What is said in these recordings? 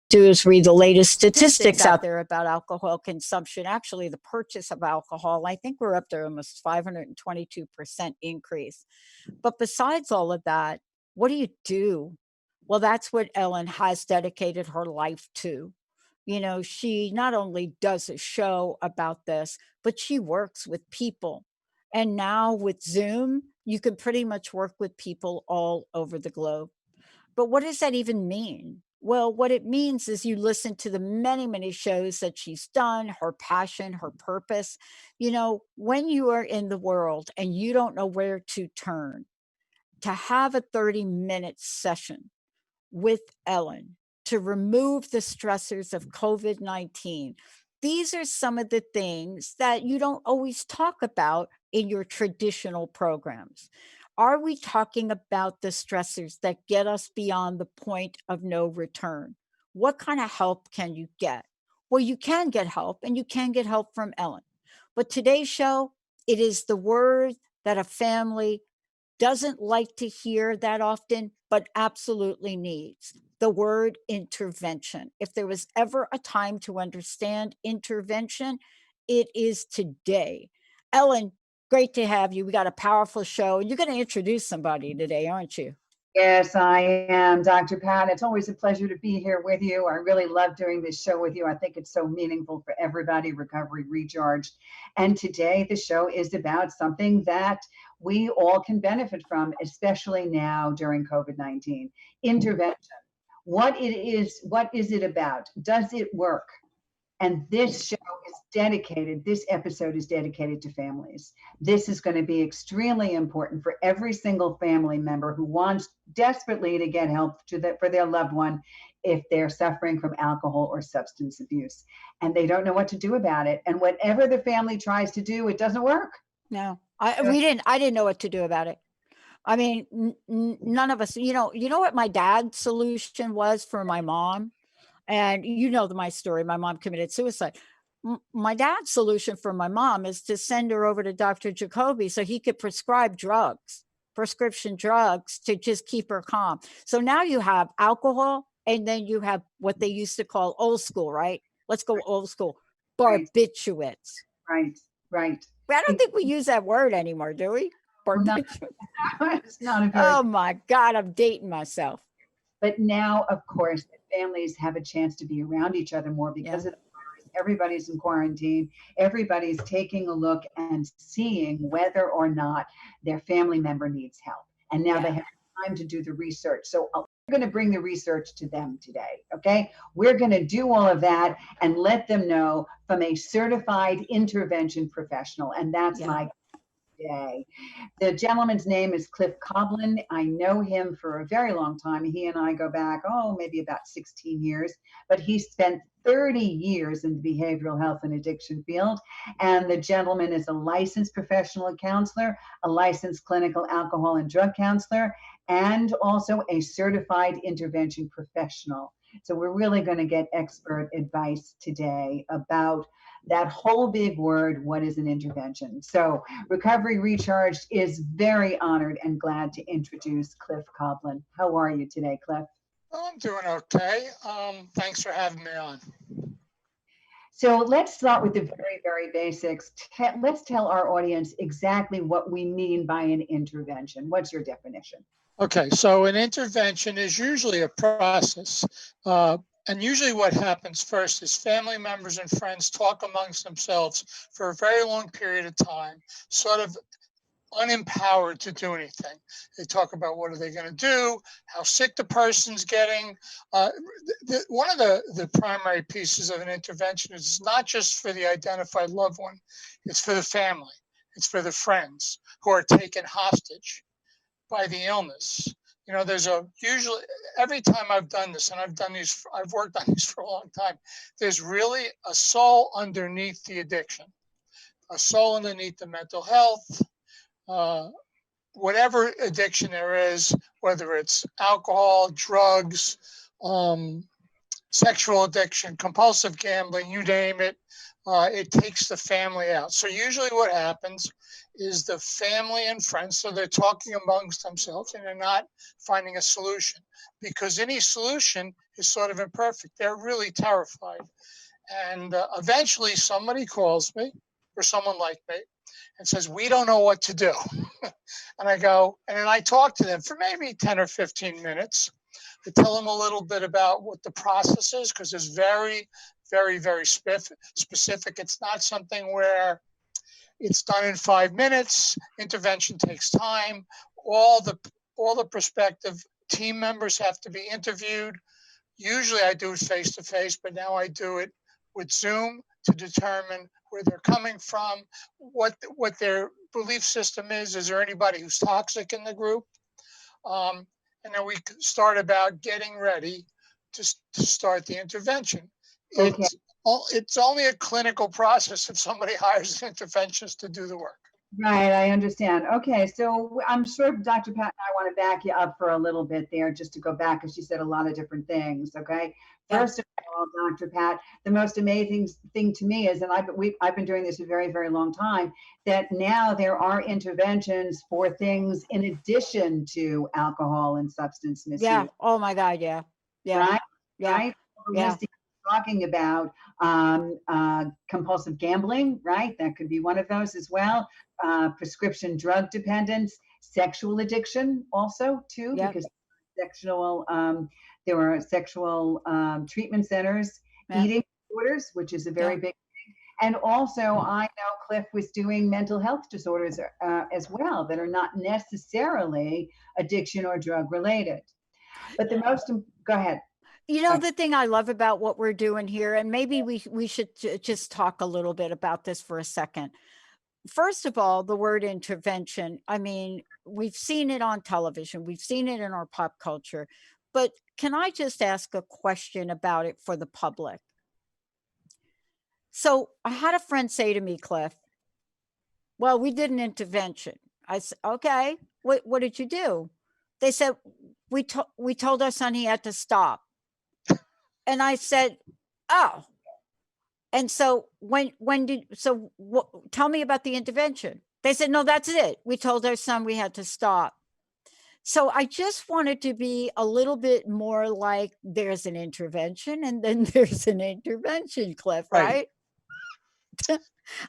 Do is read the latest statistics out there about alcohol consumption, actually the purchase of alcohol. I think we're up to almost 522% increase. But besides all of that, what do you do? Well, that's what Ellen has dedicated her life to. You know, she not only does a show about this, but she works with people. And now with Zoom, you can pretty much work with people all over the globe. But what does that even mean? Well, what it means is you listen to the many, many shows that she's done, her passion, her purpose. You know, when you are in the world and you don't know where to turn, to have a 30-minute session with Ellen to remove the stressors of COVID-19. These are some of the things that you don't always talk about in your traditional programs. Are we talking about the stressors that get us beyond the point of no return? What kind of help can you get? Well, you can get help, and you can get help from Ellen. But today's show, it is the word that a family doesn't like to hear that often, but absolutely needs. The word intervention. If there was ever a time to understand intervention, it is today. Ellen, great to have you. We got a powerful show, and you're going to introduce somebody today, aren't you? Yes, I am, Dr. Pat. It's always a pleasure to be here with you. I really love doing this show with you. I think it's so meaningful for everybody, Recovery Recharged. And today the show is about something that we all can benefit from, especially now during COVID-19, intervention. What is it about? Does it work? And this show is dedicated, this episode is dedicated to families. This is going to be extremely important for every single family member who wants desperately to get help for their loved one if they're suffering from alcohol or substance abuse. And they don't know what to do about it. And whatever the family tries to do, it doesn't work. No, I didn't know what to do about it. I mean, none of us, you know what my dad's solution was for my mom? And you know my story. My mom committed suicide. My dad's solution for my mom is to send her over to Dr. Jacoby so he could prescribe prescription drugs to just keep her calm. So now you have alcohol, and then you have what they used to call old school, right? Let's go old school, barbiturates. Right. But I don't think we use that word anymore, do we? It's not a very. Oh my God, I'm dating myself. But now, of course, families have a chance to be around each other more because of the virus. Everybody's in quarantine. Everybody's taking a look and seeing whether or not their family member needs help. And now they have time to do the research. So we're going to bring the research to them today, okay? We're going to do all of that and let them know from a certified intervention professional. And that's my day. The gentleman's name is Cliff Koblin. I know him for a very long time. He and I go back, maybe about 16 years, but he spent 30 years in the behavioral health and addiction field. And the gentleman is a licensed professional counselor, a licensed clinical alcohol and drug counselor, and also a certified intervention professional. So we're really going to get expert advice today about that whole big word, what is an intervention? So Recovery Recharged is very honored and glad to introduce Cliff Koblin. How are you today, Cliff? Well, I'm doing okay. Thanks for having me on. So let's start with the very, very basics. Let's tell our audience exactly what we mean by an intervention. What's your definition? Okay, so an intervention is usually a process. And usually what happens first is family members and friends talk amongst themselves for a very long period of time, sort of unempowered to do anything. They talk about what are they going to do, how sick the person's getting. One of the primary pieces of an intervention is not just for the identified loved one, it's for the family, it's for the friends who are taken hostage by the illness. You know, there's usually, every time I've done this, and I've worked on these for a long time, there's really a soul underneath the addiction, a soul underneath the mental health, whatever addiction there is, whether it's alcohol, drugs, sexual addiction, compulsive gambling, you name it, it takes the family out. So usually what happens is the family and friends, so they're talking amongst themselves and they're not finding a solution, because any solution is sort of imperfect. They're really terrified. And eventually somebody calls me, or someone like me, and says, we don't know what to do. And I go, and then I talk to them for maybe 10 or 15 minutes. I tell them a little bit about what the process is, because it's very, very, very specific. It's not something where it's done in 5 minutes. Intervention takes time. All the prospective team members have to be interviewed. Usually I do it face to face, but now I do it with Zoom to determine where they're coming from, what their belief system is. Is there anybody who's toxic in the group? And then we start about getting ready to start the intervention. Okay. It's only a clinical process if somebody hires an interventionist to do the work. Right, I understand. Okay, so I'm sure Dr. Pat and I want to back you up for a little bit there, just to go back, because she said a lot of different things. Okay, first of all, Dr. Pat, the most amazing thing to me is, and I've been doing this a very, very long time, that now there are interventions for things in addition to alcohol and substance misuse. Yeah. Oh my God. Yeah. Yeah. Right. Yeah. Right. Yeah. Talking about compulsive gambling, right? That could be one of those as well. Prescription drug dependence, sexual addiction also too, Yep. because there are sexual treatment centers, Yep. eating disorders, which is a very big thing. And also I know Cliff was doing mental health disorders as well that are not necessarily addiction or drug related. But go ahead. You know, the thing I love about what we're doing here, and maybe we should just talk a little bit about this for a second. First of all, the word intervention, I mean, we've seen it on television, we've seen it in our pop culture, but can I just ask a question about it for the public? So I had a friend say to me, Cliff, well, we did an intervention. I said, okay, what did you do? They said, we told our son he had to stop. And I said, oh. And so tell me about the intervention. They said, no, that's it. We told our son we had to stop. So I just wanted to be a little bit more like there's an intervention and then there's an intervention, Cliff, right?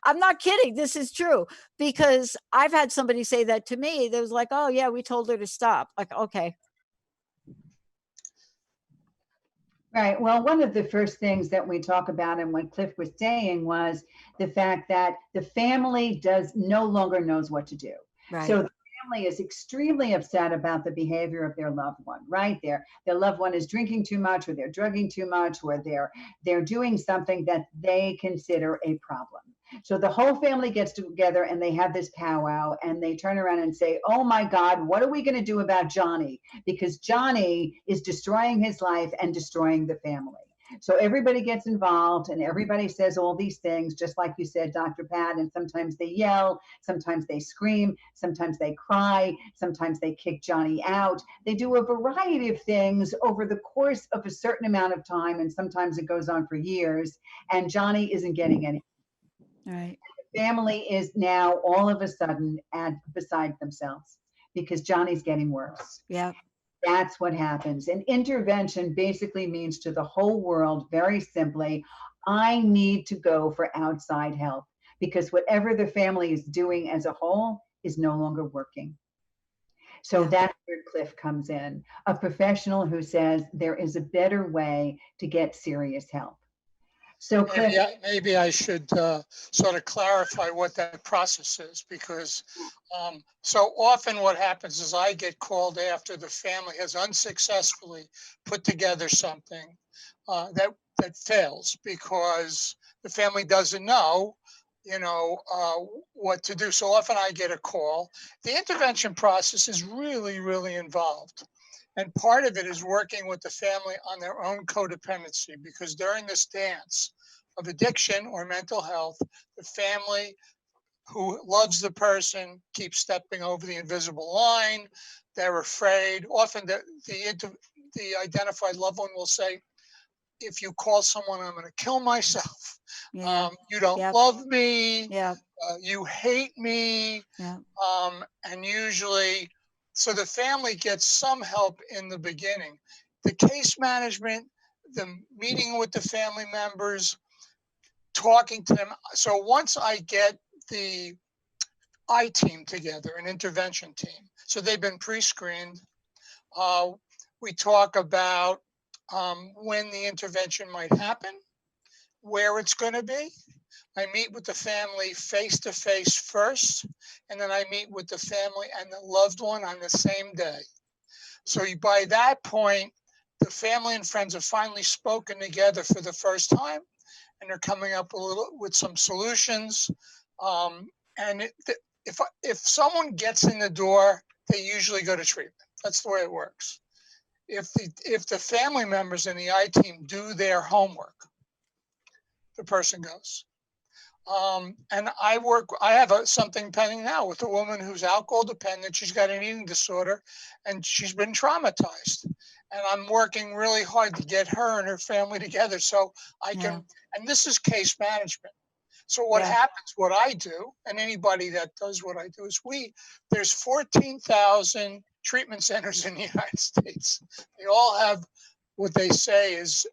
I'm not kidding. This is true, because I've had somebody say that to me. They was like, oh yeah, we told her to stop. Like, okay. Right. Well, one of the first things that we talk about, and what Cliff was saying, was the fact that the family no longer knows what to do. Right. So the family is extremely upset about the behavior of their loved one, right? Their loved one is drinking too much, or they're drugging too much, or they're doing something that they consider a problem. So the whole family gets together and they have this powwow, and they turn around and say, oh my God, what are we going to do about Johnny? Because Johnny is destroying his life and destroying the family. So everybody gets involved and everybody says all these things, just like you said, Dr. Pat, and sometimes they yell, sometimes they scream, sometimes they cry, sometimes they kick Johnny out. They do a variety of things over the course of a certain amount of time, and sometimes it goes on for years, and Johnny isn't getting any. Right. The family is now all of a sudden beside themselves because Johnny's getting worse. Yeah. That's what happens. And intervention basically means to the whole world, very simply, I need to go for outside help, because whatever the family is doing as a whole is no longer working. So that's where Cliff comes in, a professional who says there is a better way to get serious help. So Cliff, maybe I should sort of clarify what that process is, because so often what happens is I get called after the family has unsuccessfully put together something that fails, because the family doesn't know, what to do. So often I get a call. The intervention process is really, really involved. And part of it is working with the family on their own codependency, because during this dance of addiction or mental health, the family who loves the person keeps stepping over the invisible line. They're afraid. Often the identified loved one will say, if you call someone, I'm going to kill myself. Yeah. You don't Yep. love me. Yeah. You hate me. Yeah. And usually, so the family gets some help in the beginning. The case management, the meeting with the family members, talking to them. So once I get the I team together, an intervention team, so they've been pre-screened, we talk about when the intervention might happen, where it's going to be. I meet with the family face-to-face first, and then I meet with the family and the loved one on the same day. So by that point, the family and friends have finally spoken together for the first time, and they're coming up with some solutions. And if someone gets in the door, they usually go to treatment. That's the way it works. If the family members in the I team do their homework, the person goes. And I have something pending now with a woman who's alcohol dependent. She's got an eating disorder and she's been traumatized. And I'm working really hard to get her and her family together so I can, and this is case management. So what happens, what I do, and anybody that does what I do is there's 14,000 treatment centers in the United States. They all have what they say is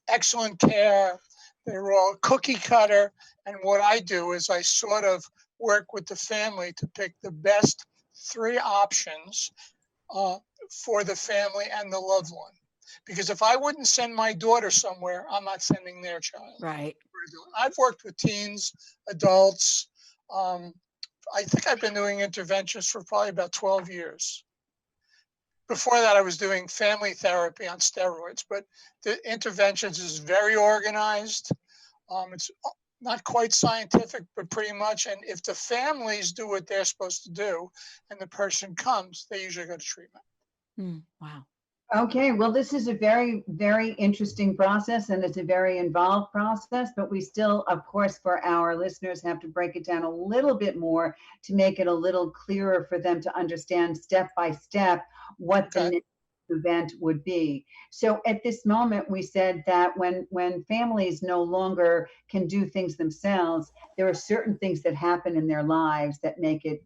excellent care. They're all cookie cutter. And what I do is I sort of work with the family to pick the best 3 options for the family and the loved one. Because if I wouldn't send my daughter somewhere, I'm not sending their child. Right. I've worked with teens, adults. I think I've been doing interventions for probably about 12 years. Before that, I was doing family therapy on steroids, but the interventions is very organized. It's not quite scientific, but pretty much. And if the families do what they're supposed to do and the person comes, they usually go to treatment. Wow. Okay, well, this is a very, very interesting process, and it's a very involved process, but we still, of course, for our listeners, have to break it down a little bit more to make it a little clearer for them to understand step by step what the next event would be. So at this moment, we said that when families no longer can do things themselves, there are certain things that happen in their lives that make it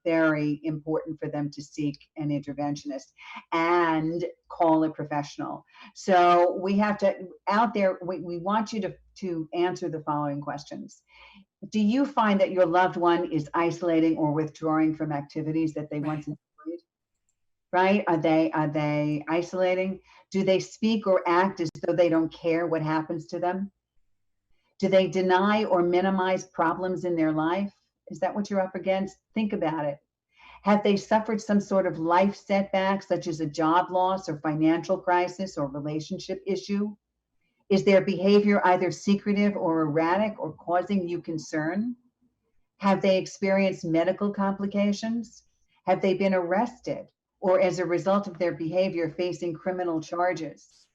very important for them to seek an interventionist and call a professional. So we have to, out there, we want you to answer the following questions. Do you find that your loved one is isolating or withdrawing from activities that they once enjoyed? Right? Are they isolating? Do they speak or act as though they don't care what happens to them? Do they deny or minimize problems in their life? Is that what you're up against? Think about it. Have they suffered some sort of life setback, such as a job loss or financial crisis or relationship issue? Is their behavior either secretive or erratic or causing you concern? Have they experienced medical complications? Have they been arrested or, as a result of their behavior, facing criminal charges?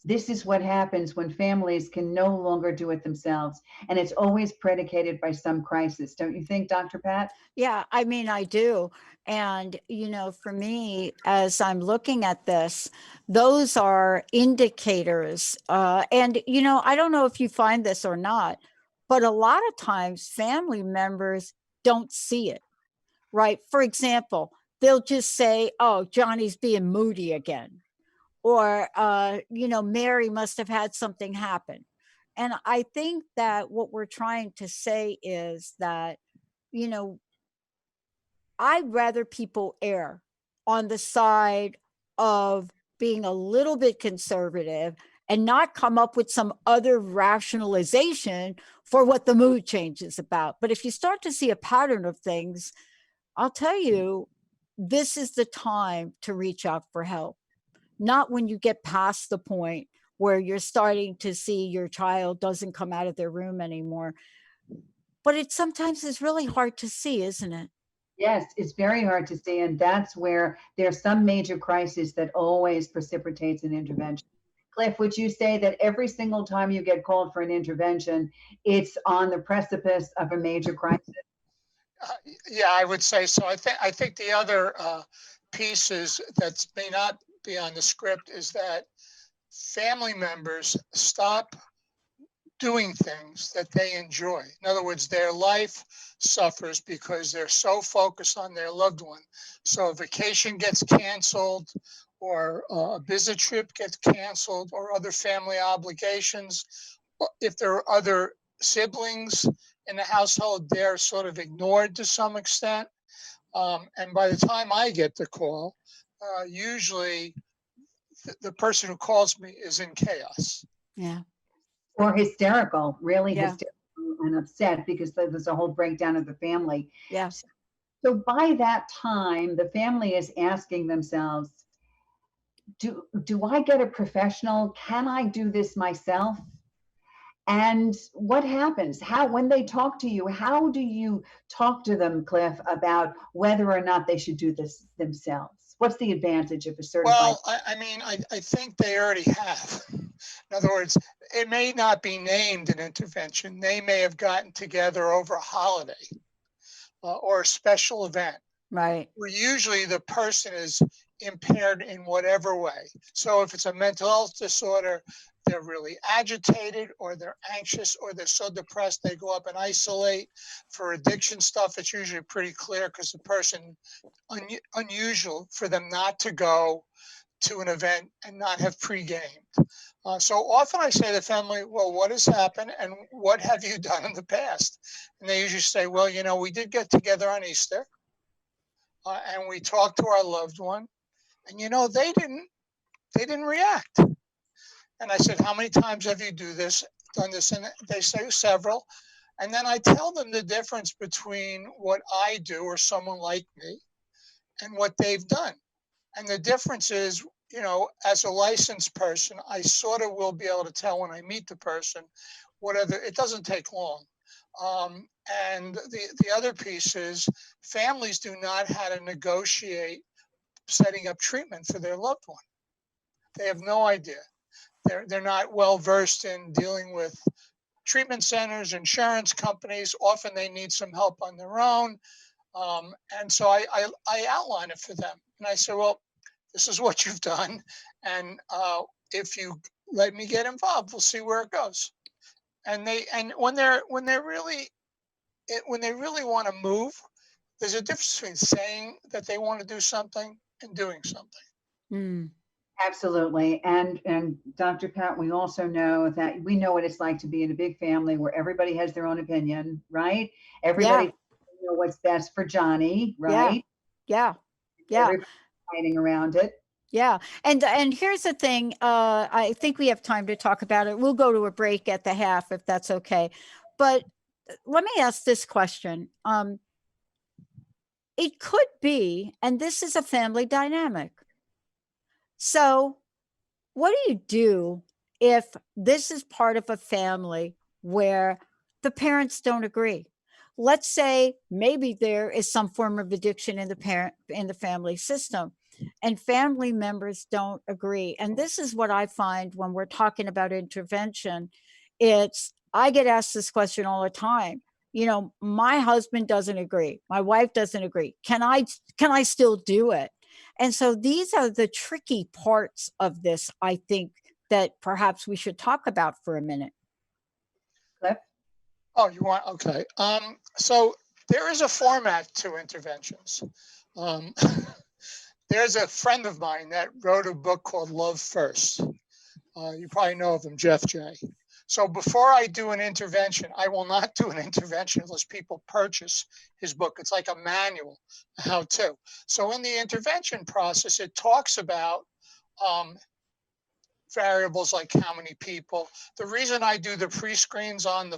This is what happens when families can no longer do it themselves. And it's always predicated by some crisis. Don't you think, Dr. Pat? Yeah, I mean, I do. And, for me, as I'm looking at this, those are indicators. And, I don't know if you find this or not, but a lot of times family members don't see it, right? For example, they'll just say, oh, Johnny's being moody again. Or, Mary must have had something happen. And I think that what we're trying to say is that, I'd rather people err on the side of being a little bit conservative and not come up with some other rationalization for what the mood change is about. But if you start to see a pattern of things, I'll tell you, this is the time to reach out for help. Not when you get past the point where you're starting to see your child doesn't come out of their room anymore. But it sometimes is really hard to see, isn't it? Yes, it's very hard to see. And that's where there's some major crisis that always precipitates an intervention. Cliff, would you say that every single time you get called for an intervention, it's on the precipice of a major crisis? Yeah, I would say so. I think the other piece is that may not be on the script is that family members stop doing things that they enjoy. In other words, their life suffers because they're so focused on their loved one. So a vacation gets canceled, or a business trip gets canceled, or other family obligations. If there are other siblings in the household, they're sort of ignored to some extent. And by the time I get the call, usually the person who calls me is in chaos. Yeah. Or hysterical, really Yeah. hysterical and upset because there's a whole breakdown of the family. Yeah. So by that time, the family is asking themselves, do I get a professional? Can I do this myself? And what happens? How, when they talk to you, how do you talk to them, Cliff, about whether or not they should do this themselves? What's the advantage of a certified? Well, I mean, I think they already have. In other words, it may not be named an intervention. They may have gotten together over a holiday or a special event. Right. Where usually the person is impaired in whatever way. So if it's a mental health disorder, they're really agitated, or they're anxious, or they're so depressed they go up and isolate. For addiction stuff, it's usually pretty clear because the person, unusual for them not to go to an event and not have pre-gamed. So often I say to the family, well, what has happened and what have you done in the past? And they usually say, well, you know, we did get together on Easter. And we talked to our loved one, and you know, they didn't react. And I said, how many times have you done this? And they say several. And then I tell them the difference between what I do or someone like me and what they've done. And the difference is, you know, as a licensed person, I sort of will be able to tell when I meet the person, whatever, it doesn't take long. And the other piece is families do not how to negotiate setting up treatment for their loved one. They have no idea. They're not well versed in dealing with treatment centers, insurance companies. Often they need some help on their own. And so I outline it for them. And I say, well, this is what you've done. And if you let me get involved, we'll see where it goes. And when they really want to move, there's a difference between saying that they want to do something and doing something. Mm. Absolutely. And Dr. Pat, we also know that we know what it's like to be in a big family where everybody has their own opinion, right? Everybody know what's best for Johnny, right? Yeah. Everybody's fighting around it. Yeah. And here's the thing. I think we have time to talk about it. We'll go to a break at the half if that's okay. But let me ask this question. It could be, and this is a family dynamic. So what do you do if this is part of a family where the parents don't agree? Let's say maybe there is some form of addiction in the family system, and family members don't agree. And this is what I find when we're talking about intervention. I get asked this question all the time. You know, my husband doesn't agree. My wife doesn't agree. Can I still do it? And so these are the tricky parts of this, I think, that perhaps we should talk about for a minute. Cliff? Oh, you want, okay. So there is a format to interventions. There's a friend of mine that wrote a book called Love First. You probably know of him, Jeff J. So before I do an intervention, I will not do an intervention unless people purchase his book. It's like a manual, a how-to. So in the intervention process, it talks about variables like how many people. The reason I do the pre-screens on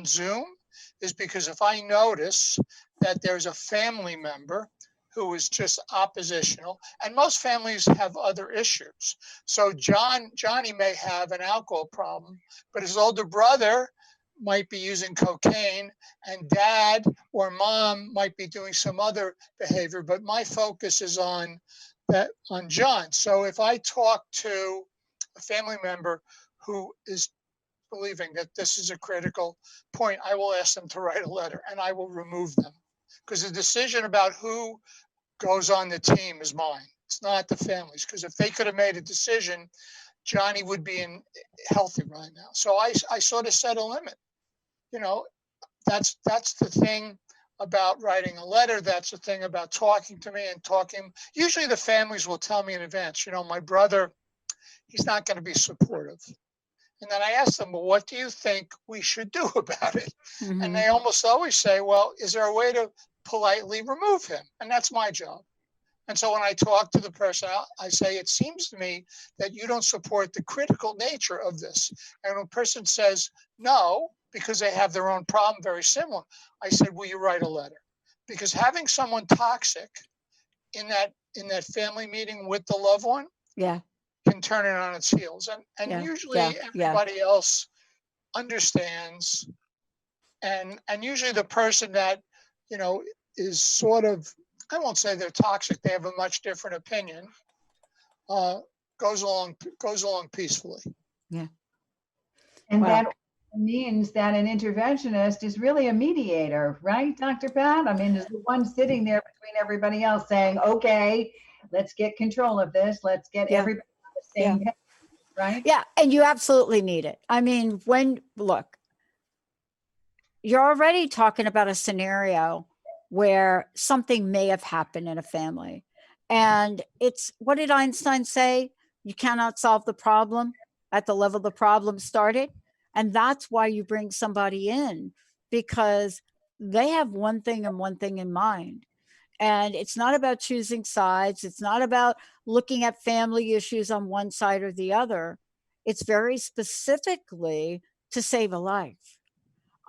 Zoom is because if I notice that there's a family member who is just oppositional, and most families have other issues. So Johnny may have an alcohol problem, but his older brother might be using cocaine, and dad or mom might be doing some other behavior, but my focus is on John. So if I talk to a family member who is believing that this is a critical point, I will ask them to write a letter and I will remove them. because the decision about who goes on the team is mine. It's not the family's, because if they could have made a decision, Johnny would be in healthy right now. So I sort of set a limit. You know, that's the thing about writing a letter. That's the thing about talking to me and talking. Usually the families will tell me in advance, you know, my brother, he's not going to be supportive. And then I ask them, well, what do you think we should do about it? Mhm. And they almost always say, well, is there a way to politely remove him? And that's my job. And so when I talk to the person, I say, it seems to me that you don't support the critical nature of this. And when a person says no, because they have their own problem very similar, I said, will you write a letter? Because having someone toxic in that family meeting with the loved one Yeah. can turn it on its heels. And Yeah. usually Yeah. everybody else understands. And usually the person that, you know, is sort of, I won't say they're toxic, they have a much different opinion, goes along peacefully. Yeah. And Wow. that means that an interventionist is really a mediator, right, Dr. Pat? I mean, is the one sitting there between everybody else saying, okay, let's get control of this. Let's get Yeah. everybody on the same page, right? Yeah. And you absolutely need it. I mean, look, you're already talking about a scenario where something may have happened in a family. And what did Einstein say? You cannot solve the problem at the level the problem started. And that's why you bring somebody in, because they have one thing and one thing in mind. And it's not about choosing sides. It's not about looking at family issues on one side or the other. It's very specifically to save a life.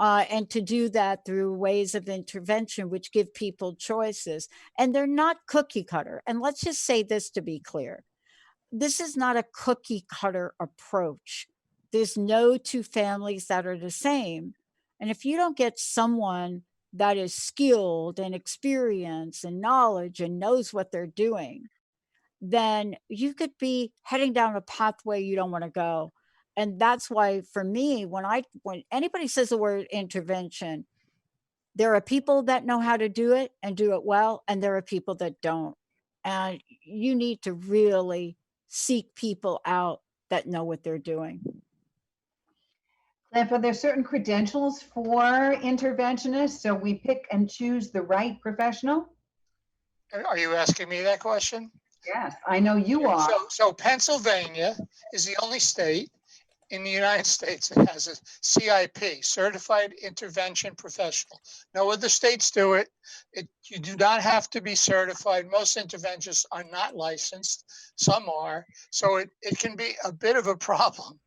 And to do that through ways of intervention, which give people choices. And they're not cookie cutter. And let's just say this to be clear. This is not a cookie cutter approach. There's no two families that are the same. And if you don't get someone that is skilled and experienced and knowledge and knows what they're doing, then you could be heading down a pathway you don't want to go. And that's why for me, when anybody says the word intervention, there are people that know how to do it and do it well, and there are people that don't. And you need to really seek people out that know what they're doing. Cliff, are there certain credentials for interventionists so we pick and choose the right professional? Are you asking me that question? Yes, I know you are. So Pennsylvania is the only state in the United States that has a CIP, Certified Intervention Professional. No other states do it. You do not have to be certified. Most interventionists are not licensed. Some are. So it can be a bit of a problem.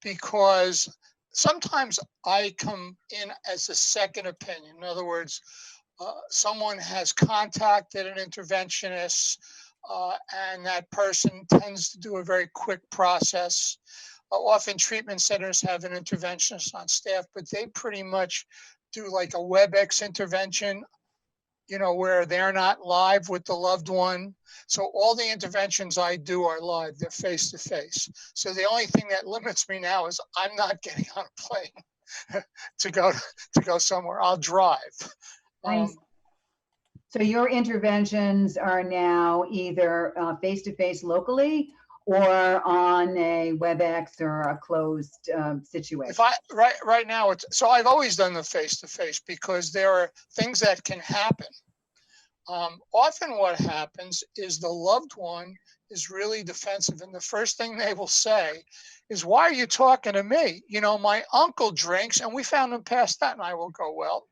Because sometimes I come in as a second opinion. In other words, someone has contacted an interventionist, and that person tends to do a very quick process. Often treatment centers have an interventionist on staff, but they pretty much do like a WebEx intervention, you know, where they're not live with the loved one. So all the interventions I do are live, they're face to face. So the only thing that limits me now is I'm not getting on a plane to go somewhere. I'll drive. So your interventions are now either face-to-face locally or on a WebEx or a closed situation? Right now, so I've always done the face-to-face because there are things that can happen. Often what happens is the loved one is really defensive, and the first thing they will say is, why are you talking to me? You know, my uncle drinks and we found him passed out. And I will go, well,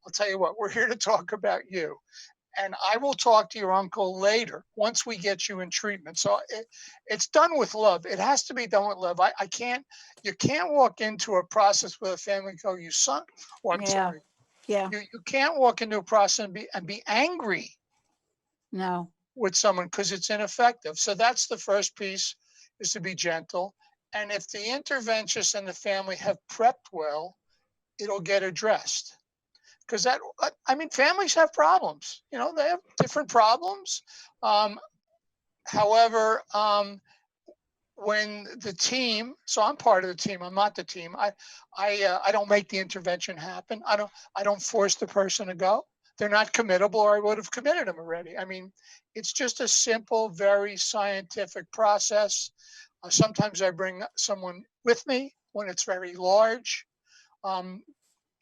I'll tell you what, we're here to talk about you. And I will talk to your uncle later once we get you in treatment. So it's done with love. It has to be done with love. You can't walk into a process with a family and go, you son, or I'm sorry. Yeah. You can't walk into a process and be angry. No. With someone because it's ineffective. So that's the first piece, is to be gentle. And if the interventionist and the family have prepped well, it'll get addressed. Because families have problems. You know, they have different problems. However, when the team, so I'm part of the team, I'm not the team. I don't make the intervention happen. I don't force the person to go. They're not committable, or I would have committed them already. I mean, it's just a simple, very scientific process. Sometimes I bring someone with me when it's very large.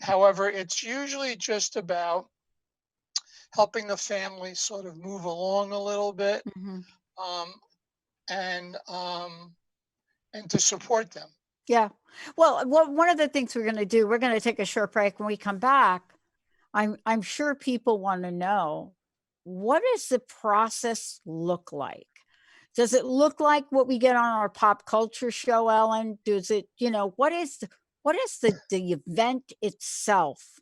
However, it's usually just about helping the family sort of move along a little bit, Mhm. and to support them. Yeah. Well, one of the things we're going to do, we're going to take a short break. When we come back, I'm sure people want to know, what does the process look like? Does it look like what we get on our pop culture show, Ellen? Does it, what is the event itself?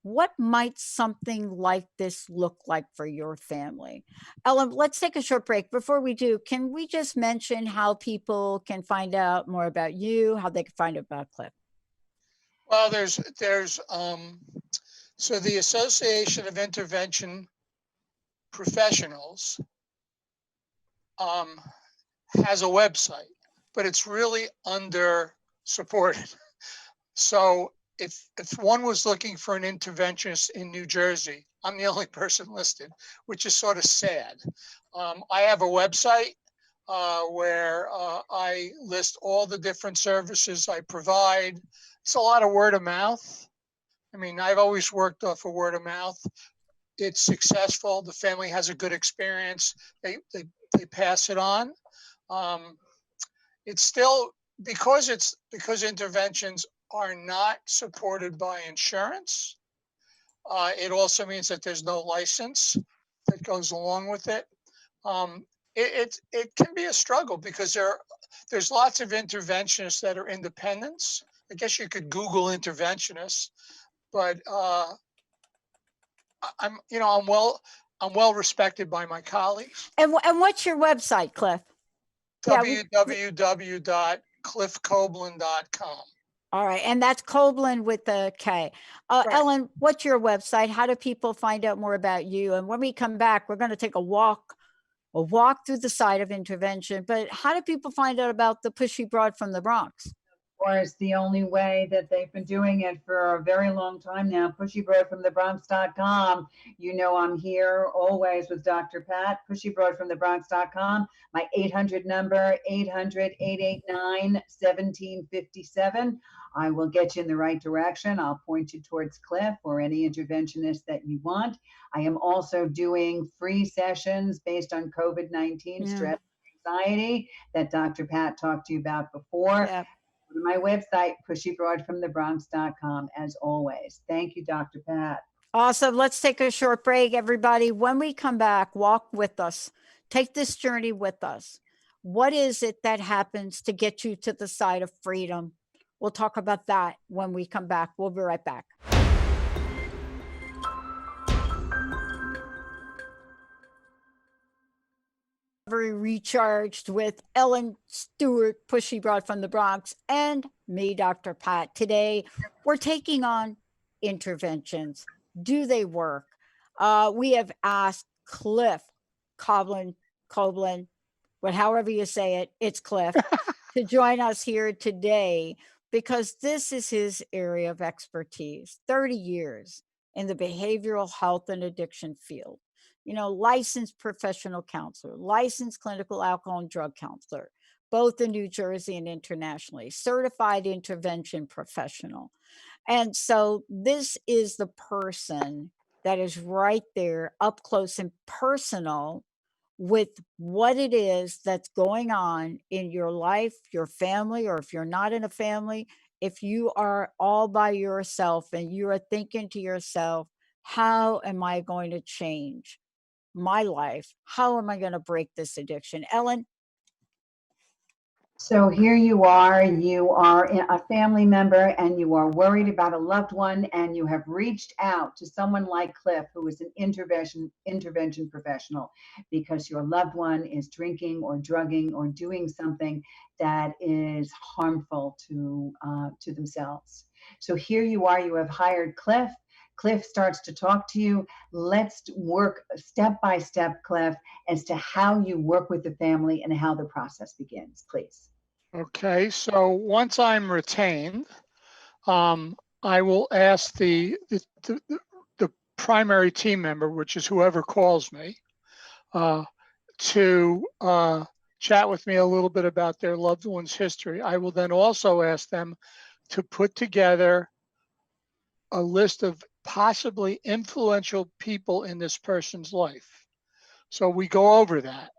What might something like this look like for your family? Ellen, let's take a short break. Before we do, can we just mention how people can find out more about you, how they can find out about Cliff? Well, so the Association of Intervention Professionals has a website, but it's really under supported. So if one was looking for an interventionist in New Jersey, I'm the only person listed, which is sort of sad. I have a website where I list all the different services I provide. It's a lot of word of mouth. I mean, I've always worked off of word of mouth. It's successful. The family has a good experience. They pass it on. It's still, because interventions are not supported by insurance. It also means that there's no license that goes along with it. It can be a struggle because there's lots of interventionists that are independents. I guess you could Google interventionists, but I'm well respected by my colleagues. And what's your website, Cliff? www.cliffkoblin.com. All right, and that's Koblin with the K. Right. Ellen, what's your website? How do people find out more about you? And when we come back, we're going to take a walk through the site of intervention. But how do people find out about the Pushy Broad from the Bronx? Of course, the only way that they've been doing it for a very long time now, pushybroadfromthebronx.com. You know, I'm here always with Dr. Pat, pushybroadfromthebronx.com. My 800 number, 800-889-1757. I will get you in the right direction. I'll point you towards Cliff or any interventionist that you want. I am also doing free sessions based on COVID-19 stress and anxiety that Dr. Pat talked to you about before. Yeah. Go to my website, pushybroadfromthebronx.com, as always. Thank you, Dr. Pat. Awesome. Let's take a short break, everybody. When we come back, walk with us. Take this journey with us. What is it that happens to get you to the side of freedom? We'll talk about that when we come back. We'll be right back. Very recharged with Ellen Stewart, Pushy Broad from the Bronx, and me, Dr. Pat. Today, we're taking on interventions. Do they work? We have asked Cliff Koblin, but however you say it, it's Cliff, to join us here today because this is his area of expertise. 30 years in the behavioral health and addiction field. Licensed professional counselor, licensed clinical alcohol and drug counselor, both in New Jersey and internationally, certified intervention professional. And so this is the person that is right there up close and personal with what it is that's going on in your life, your family, or if you're not in a family, if you are all by yourself and you are thinking to yourself, how am I going to change my life? How am I going to break this addiction? Ellen? So here you are a family member and you are worried about a loved one and you have reached out to someone like Cliff, who is an intervention professional, because your loved one is drinking or drugging or doing something that is harmful to themselves. So here you are, you have hired Cliff. Cliff starts to talk to you. Let's work step by step, Cliff, as to how you work with the family and how the process begins, please. Okay, so once I'm retained, I will ask the primary team member, which is whoever calls me, to chat with me a little bit about their loved one's history. I will then also ask them to put together a list of possibly influential people in this person's life. So we go over that.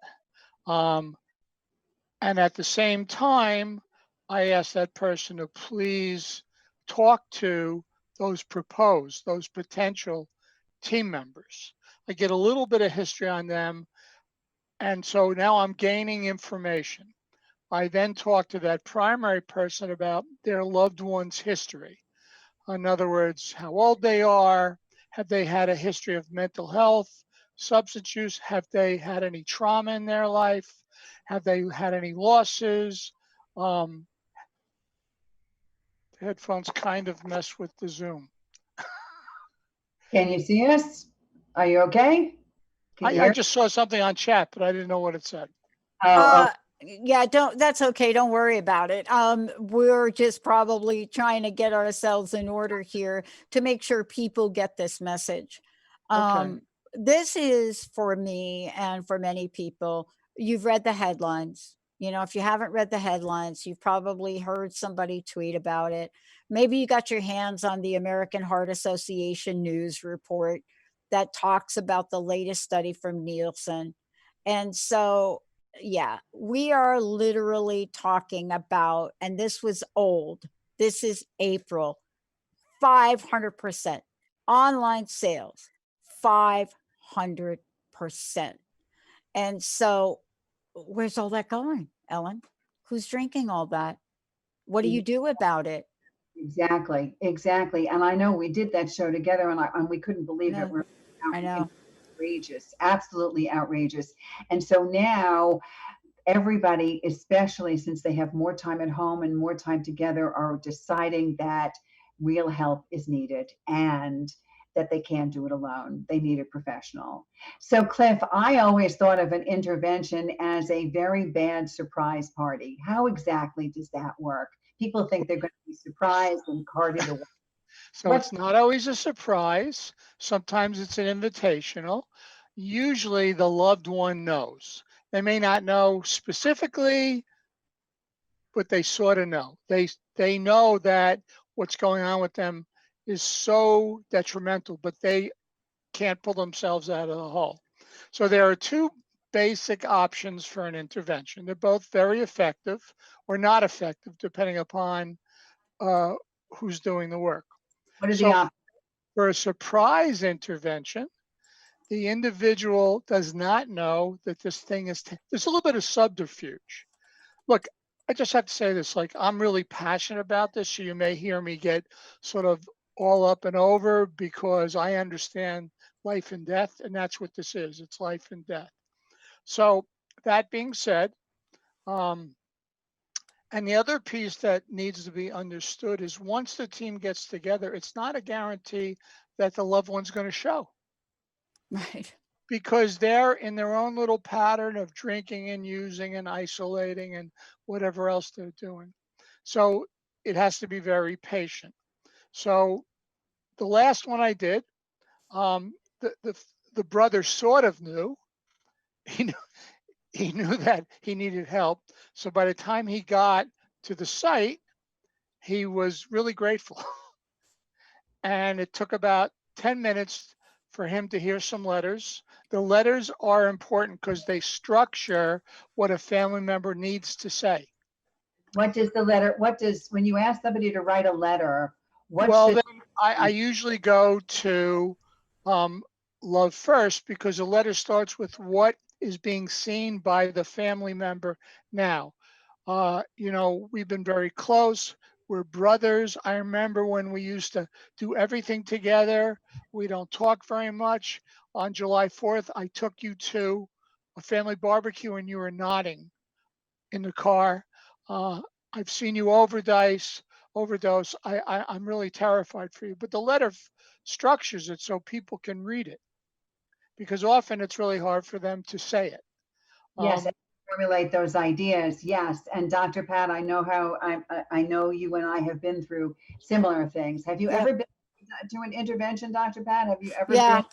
And at the same time, I ask that person to please talk to those potential team members. I get a little bit of history on them. And so now I'm gaining information. I then talk to that primary person about their loved one's history. In other words, how old they are, have they had a history of mental health, substance use, have they had any trauma in their life, have they had any losses? The headphones kind of mess with the Zoom. Can you see us? Are you okay? Can you hear? I just saw something on chat, but I didn't know what it said. Yeah, that's okay. Don't worry about it. We're just probably trying to get ourselves in order here to make sure people get this message. Okay. This is for me and for many people. You've read the headlines. You know, if you haven't read the headlines, you've probably heard somebody tweet about it. Maybe you got your hands on the American Heart Association news report that talks about the latest study from Nielsen. And so, yeah, we are literally talking about, and this was old, this is April, 500% online sales, 500%. And so, where's all that going, Ellen? Who's drinking all that? What do you do about it? Exactly, exactly. And I know we did that show together, and we couldn't believe it. I know. Outrageous, absolutely outrageous. And so now everybody, especially since they have more time at home and more time together, are deciding that real help is needed and that they can't do it alone. They need a professional. So, Cliff, I always thought of an intervention as a very bad surprise party. How exactly does that work? People think they're going to be surprised and carted away. So it's not always a surprise. Sometimes it's an invitational. Usually the loved one knows. They may not know specifically, but they sort of know. They know that what's going on with them is so detrimental, but they can't pull themselves out of the hole. So there are two basic options for an intervention. They're both very effective or not effective, depending upon who's doing the work. What are the options? For a surprise intervention, the individual does not know that this thing is, there's a little bit of subterfuge. Look, I just have to say this, like, I'm really passionate about this, so you may hear me get sort of all up and over because I understand life and death, and that's what this is. It's life and death. So that being said, and the other piece that needs to be understood is once the team gets together, it's not a guarantee that the loved one's going to show. Right. Because they're in their own little pattern of drinking and using and isolating and whatever else they're doing. So it has to be very patient. So the last one I did, the brother sort of knew. He knew that he needed help. So by the time he got to the site, he was really grateful. And it took about 10 minutes for him to hear some letters. The letters are important because they structure what a family member needs to say. What does the letter, when you ask somebody to write a letter, then I usually go to love first, because the letter starts with what is being seen by the family member now. We've been very close. We're brothers. I remember when we used to do everything together. We don't talk very much. On July 4th, I took you to a family barbecue and you were nodding in the car. I've seen you overdose. overdose, I'm really terrified for you. But the letter structures it so people can read it, because often it's really hard for them to say it. Yes, formulate those ideas. Yes, and Dr. Pat, I know how I know you and I have been through similar things. Have you ever been to an intervention, Dr. Pat? Have you ever been to an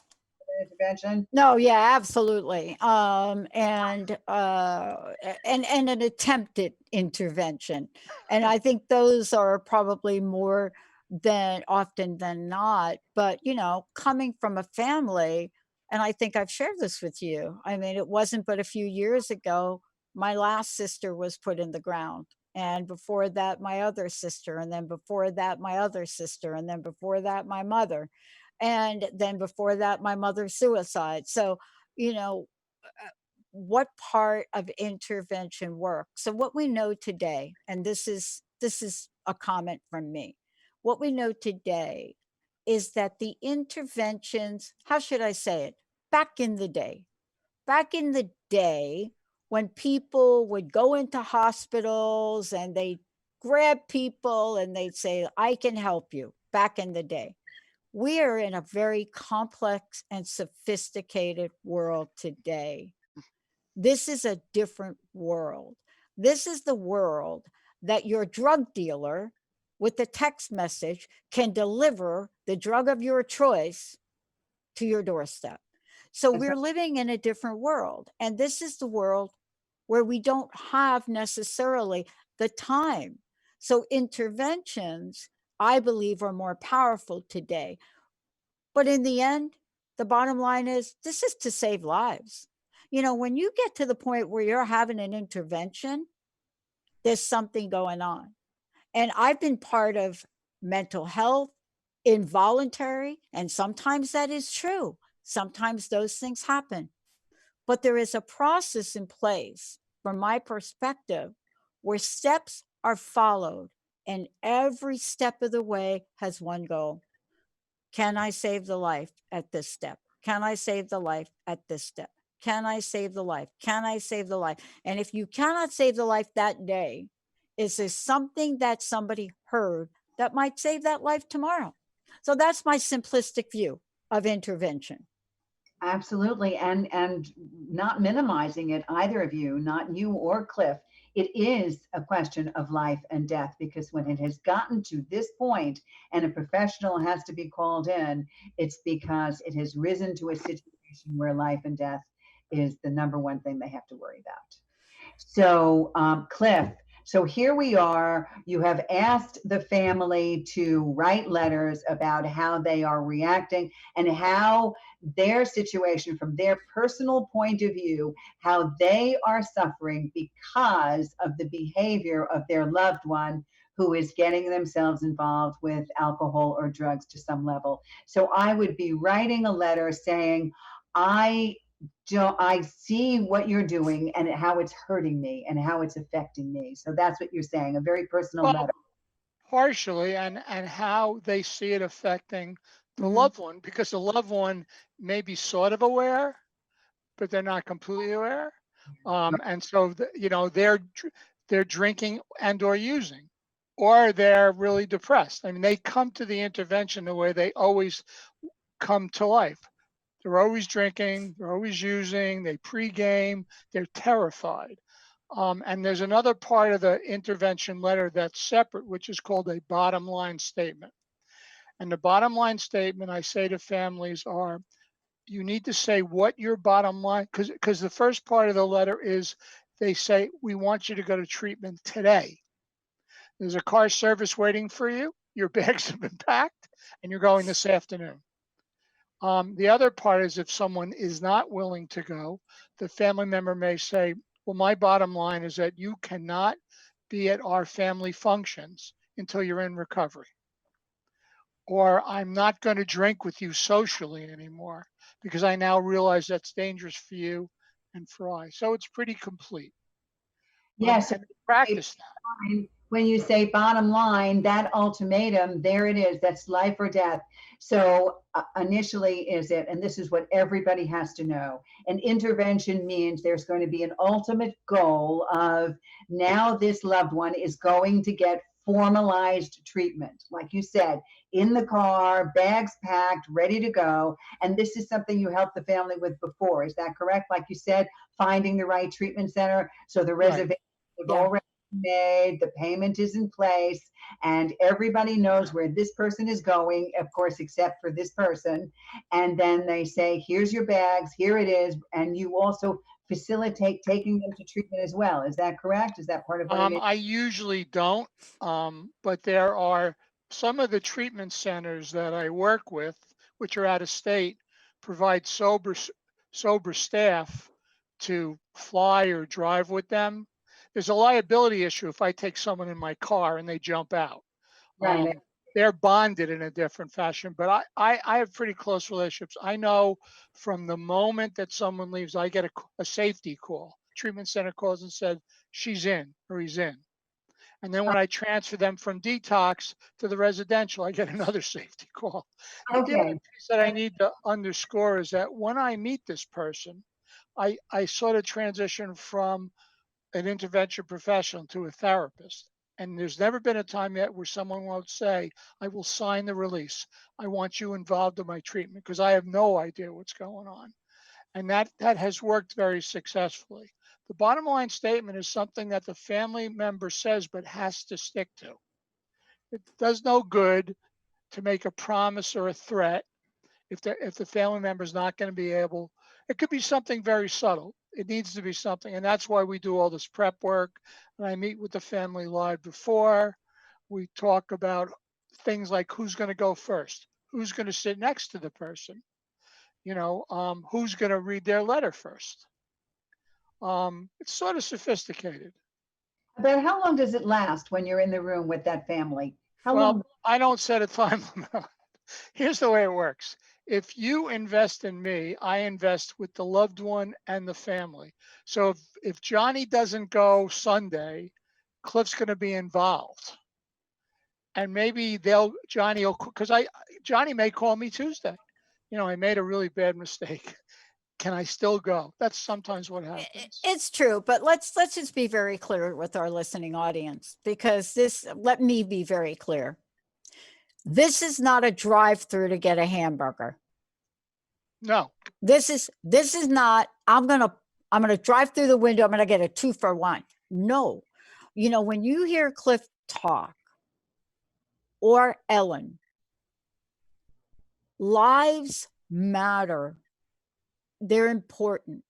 intervention? No, yeah, absolutely. And an attempted intervention. And I think those are probably more than often than not. But, you know, coming from a family, and I think I've shared this with you. I mean, it wasn't but a few years ago, my last sister was put in the ground. And before that, my other sister. And then before that, my other sister. And then before that, my mother. And then before that, my mother's suicide. So, you know, what part of intervention works? So what we know today, and this is a comment from me, what we know today is that the interventions, how should I say it? Back in the day, when people would go into hospitals and they grab people and they'd say, I can help you, back in the day. We are in a very complex and sophisticated world today. This is a different world. This is the world that your drug dealer with a text message can deliver the drug of your choice to your doorstep. So we're living in a different world. And this is the world where we don't have necessarily the time. So interventions, I believe, are more powerful today. But in the end, the bottom line is this is to save lives. You know, when you get to the point where you're having an intervention, there's something going on. And I've been part of mental health, involuntary, and sometimes that is true. Sometimes those things happen. But there is a process in place, from my perspective, where steps are followed, and every step of the way has one goal. Can I save the life at this step? Can I save the life at this step? Can I save the life? Can I save the life? And if you cannot save the life that day, is there something that somebody heard that might save that life tomorrow? So that's my simplistic view of intervention. Absolutely, and not minimizing it, either of you, not you or Cliff. It is a question of life and death, because when it has gotten to this point and a professional has to be called in, it's because it has risen to a situation where life and death is the number one thing they have to worry about. So, Cliff, so here we are. You have asked the family to write letters about how they are reacting and how their situation, from their personal point of view, how they are suffering because of the behavior of their loved one who is getting themselves involved with alcohol or drugs to some level. So I would be writing a letter saying, I see what you're doing and how it's hurting me and how it's affecting me. So that's what you're saying, a very personal letter. Partially, and how they see it affecting the loved one, because the loved one may be sort of aware, but they're not completely aware. And so, you know, they're drinking and or using, or they're really depressed. I mean, they come to the intervention the way they always come to life. They're always drinking, they're always using, they pregame, they're terrified. And there's another part of the intervention letter that's separate, which is called a bottom line statement. And the bottom line statement I say to families are, you need to say what your bottom line, because the first part of the letter is they say, we want you to go to treatment today. There's a car service waiting for you, your bags have been packed, and you're going this afternoon. The other part is if someone is not willing to go, the family member may say, well, my bottom line is that you cannot be at our family functions until you're in recovery. Or I'm not going to drink with you socially anymore because I now realize that's dangerous for you and for I. So it's pretty complete. Yes. And practice that. When you say bottom line, that ultimatum, there it is, that's life or death. So initially is it, and this is what everybody has to know, an intervention means there's going to be an ultimate goal of now this loved one is going to get formalized treatment, like you said, in the car, bags packed, ready to go. And this is something you helped the family with before. Is that correct? Like you said, finding the right treatment center. So the reservation was already made, the payment is in place, and everybody knows where this person is going, of course, except for this person. And then they say, here's your bags, here it is. And you also facilitate taking them to treatment as well. Is that correct? Is that part of what it is? I usually don't, but there are some of the treatment centers that I work with, which are out of state, provide sober staff to fly or drive with them. There's a liability issue if I take someone in my car and they jump out. Right. They're bonded in a different fashion, but I have pretty close relationships. I know from the moment that someone leaves, I get a safety call. Treatment center calls and said, she's in or he's in. And then when I transfer them from detox to the residential, I get another safety call. The other piece that I need to underscore is that when I meet this person, I sort of transition from an intervention professional to a therapist. And there's never been a time yet where someone won't say, I will sign the release. I want you involved in my treatment because I have no idea what's going on. And that has worked very successfully. The bottom line statement is something that the family member says, but has to stick to. It does no good to make a promise or a threat if the family member is not going to be able. It could be something very subtle. It needs to be something. And that's why we do all this prep work. And I meet with the family live before. We talk about things like who's going to go first, who's going to sit next to the person, who's going to read their letter first. It's sort of sophisticated. About how long does it last when you're in the room with that family? How long? I don't set a time limit. Here's the way it works. If you invest in me, I invest with the loved one and the family. So if Johnny doesn't go Sunday, Cliff's going to be involved. And maybe Johnny may call me Tuesday. I made a really bad mistake. Can I still go? That's sometimes what happens. It's true, but let's just be very clear with our listening audience, because let me be very clear. This is not a drive-through to get a hamburger. No. This is not, I'm going to drive through the window, I'm going to get a 2-for-1. No. When you hear Cliff talk or Ellen, lives matter. They're important.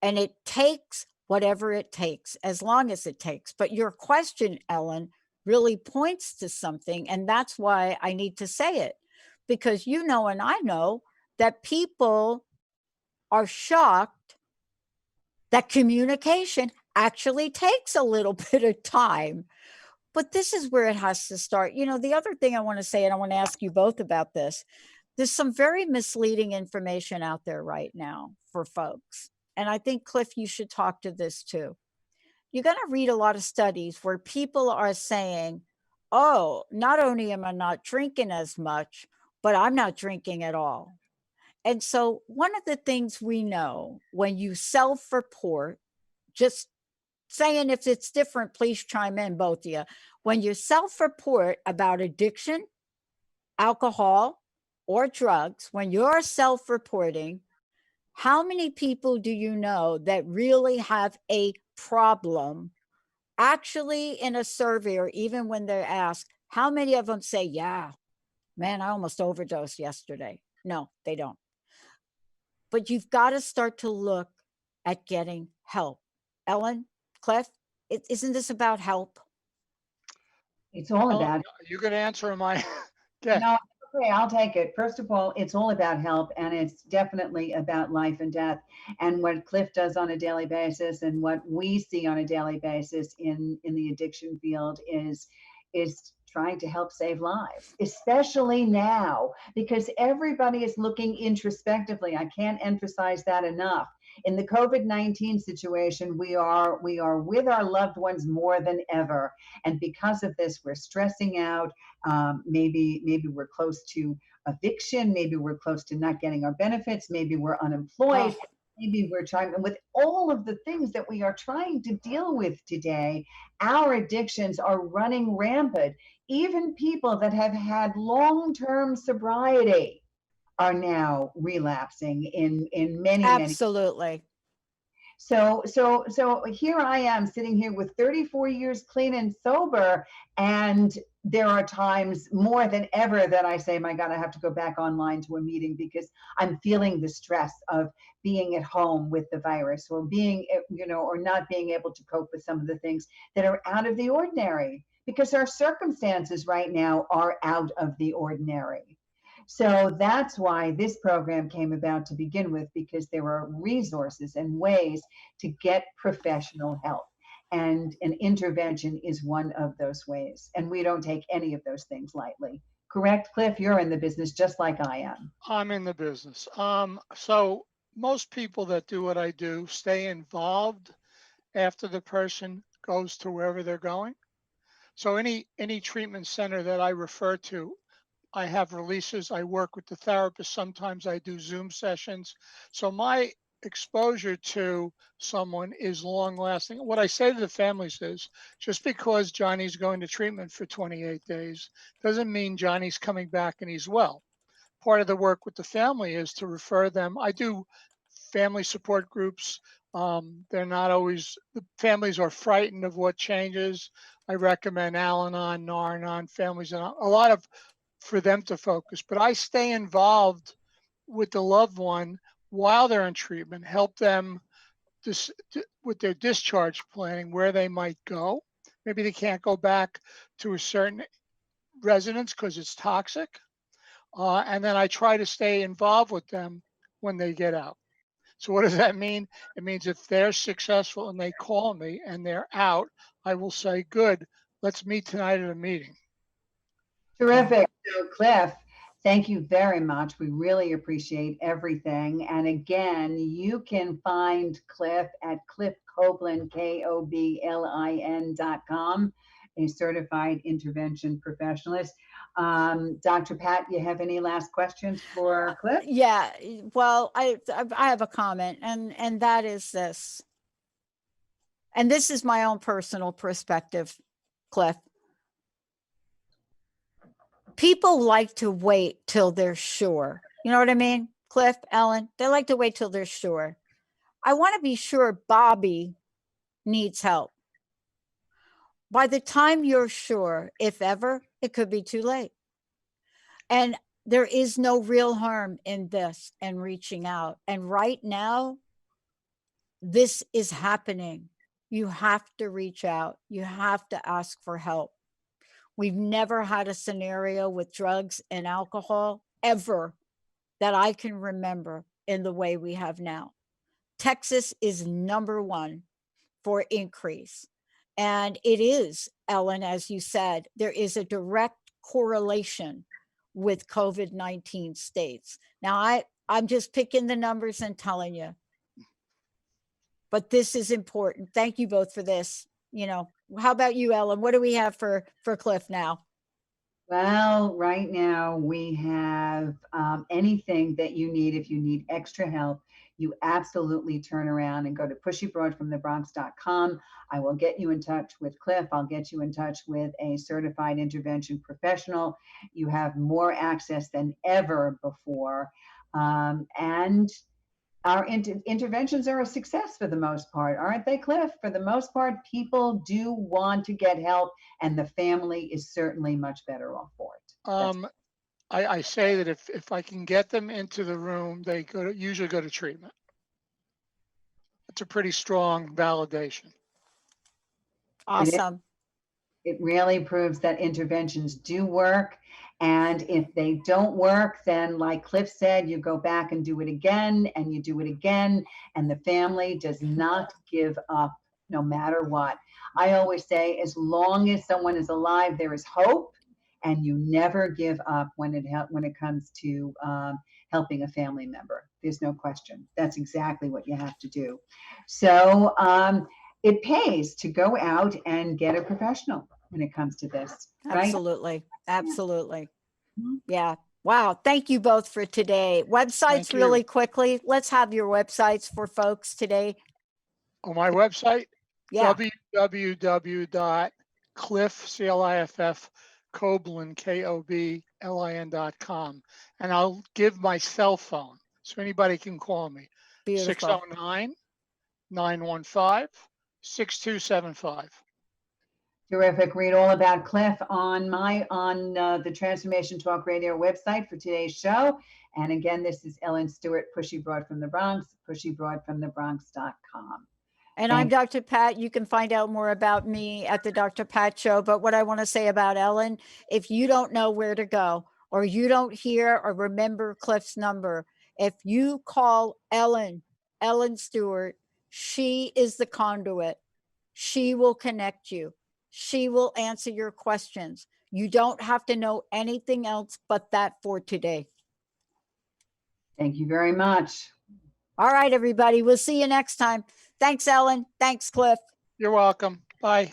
And it takes whatever it takes, as long as it takes. But your question, Ellen, really points to something. And that's why I need to say it. Because and I know that people are shocked that communication actually takes a little bit of time. But this is where it has to start. The other thing I want to say, and I want to ask you both about this, there's some very misleading information out there right now for folks. And I think, Cliff, you should talk to this too. You're going to read a lot of studies where people are saying, oh, not only am I not drinking as much, but I'm not drinking at all. And so one of the things we know when you self-report, just saying if it's different, please chime in, both of you. When you self-report about addiction, alcohol, or drugs, when you're self-reporting, how many people do you know that really have a problem? Actually, in a survey, or even when they're asked, how many of them say, yeah, man, I almost overdosed yesterday? No, they don't. But you've got to start to look at getting help. Ellen, Cliff, isn't this about help? It's all about. You can answer my. No, okay, I'll take it. First of all, it's all about help, and it's definitely about life and death. And what Cliff does on a daily basis, and what we see on a daily basis in the addiction field, is trying to help save lives, especially now, because everybody is looking introspectively. I can't emphasize that enough. In the COVID-19 situation, we are with our loved ones more than ever. And because of this, we're stressing out. Maybe we're close to eviction. Maybe we're close to not getting our benefits. Maybe we're unemployed. maybe we're trying, with all of the things that we are trying to deal with today, our addictions are running rampant. Even people that have had long-term sobriety are now relapsing in many. Absolutely. So here I am sitting here with 34 years clean and sober, and there are times more than ever that I say, my God, I have to go back online to a meeting because I'm feeling the stress of being at home with the virus, or being, or not being able to cope with some of the things that are out of the ordinary, because our circumstances right now are out of the ordinary. So that's why this program came about to begin with, because there are resources and ways to get professional help. And an intervention is one of those ways. And we don't take any of those things lightly. Correct, Cliff? You're in the business just like I am. I'm in the business. So most people that do what I do stay involved after the person goes to wherever they're going. So any treatment center that I refer to, I have releases. I work with the therapist. Sometimes I do Zoom sessions. So my exposure to someone is long lasting. What I say to the families is, just because Johnny's going to treatment for 28 days doesn't mean Johnny's coming back and he's well. Part of the work with the family is to refer them. I do family support groups. They're not always, the families are frightened of what changes. I recommend Al-Anon, Nar-Anon, families, and a lot of, for them to focus. But I stay involved with the loved one while they're in treatment, help them with their discharge planning, where they might go. Maybe they can't go back to a certain residence because it's toxic. And then I try to stay involved with them when they get out. So what does that mean? It means if they're successful and they call me and they're out, I will say, good, let's meet tonight at a meeting. Terrific. So Cliff, thank you very much. We really appreciate everything. And again, you can find Cliff at Cliff Koblin, KOBLIN.com, a certified intervention professionalist. Dr. Pat, you have any last questions for Cliff? Yeah, well, I have a comment, and that is this. And this is my own personal perspective, Cliff. People like to wait till they're sure. You know what I mean? Cliff, Ellen, they like to wait till they're sure. I want to be sure Bobby needs help. By the time you're sure, if ever, it could be too late. And there is no real harm in this and reaching out. And right now, this is happening. You have to reach out. You have to ask for help. We've never had a scenario with drugs and alcohol ever that I can remember in the way we have now. Texas is #1 for increase. And it is, Ellen, as you said, there is a direct correlation with COVID-19 states. Now, I'm just picking the numbers and telling you, but this is important. Thank you both for this. How about you, Ellen? What do we have for Cliff now? Well, right now we have anything that you need. If you need extra help, you absolutely turn around and go to pushybroadfromthebronx.com. I will get you in touch with Cliff. I'll get you in touch with a certified intervention professional. You have more access than ever before. And our interventions are a success for the most part, aren't they, Cliff? For the most part, people do want to get help, and the family is certainly much better off for it. I say that if I can get them into the room, they usually go to treatment. It's a pretty strong validation. Awesome. It really proves that interventions do work. And if they don't work, then like Cliff said, you go back and do it again, and you do it again, and the family does not give up no matter what. I always say, as long as someone is alive, there is hope, and you never give up when it comes to helping a family member. There's no question. That's exactly what you have to do. So it pays to go out and get a professional when it comes to this. Right? Absolutely. Absolutely. Yeah. Wow. Thank you both for today. Websites Thank you. really quickly. Let's have your websites for folks today. On my website, Yeah. www.cliff, C-L-I-F-F, Koblin, Koblin.com. And I'll give my cell phone so anybody can call me. Beautiful. 609-915-6275. Terrific. Read all about Cliff on the Transformation Talk Radio website for today's show. And again, this is Ellen Stewart, Pushy Broad from the Bronx, pushybroadfromthebronx.com. And I'm Dr. Pat. You can find out more about me at the Dr. Pat Show. But what I want to say about Ellen, if you don't know where to go, or you don't hear or remember Cliff's number, if you call Ellen Stewart, she is the conduit. She will connect you. She will answer your questions. You don't have to know anything else but that for today. Thank you very much. All right, everybody. We'll see you next time. Thanks, Ellen. Thanks, Cliff. You're welcome. Bye.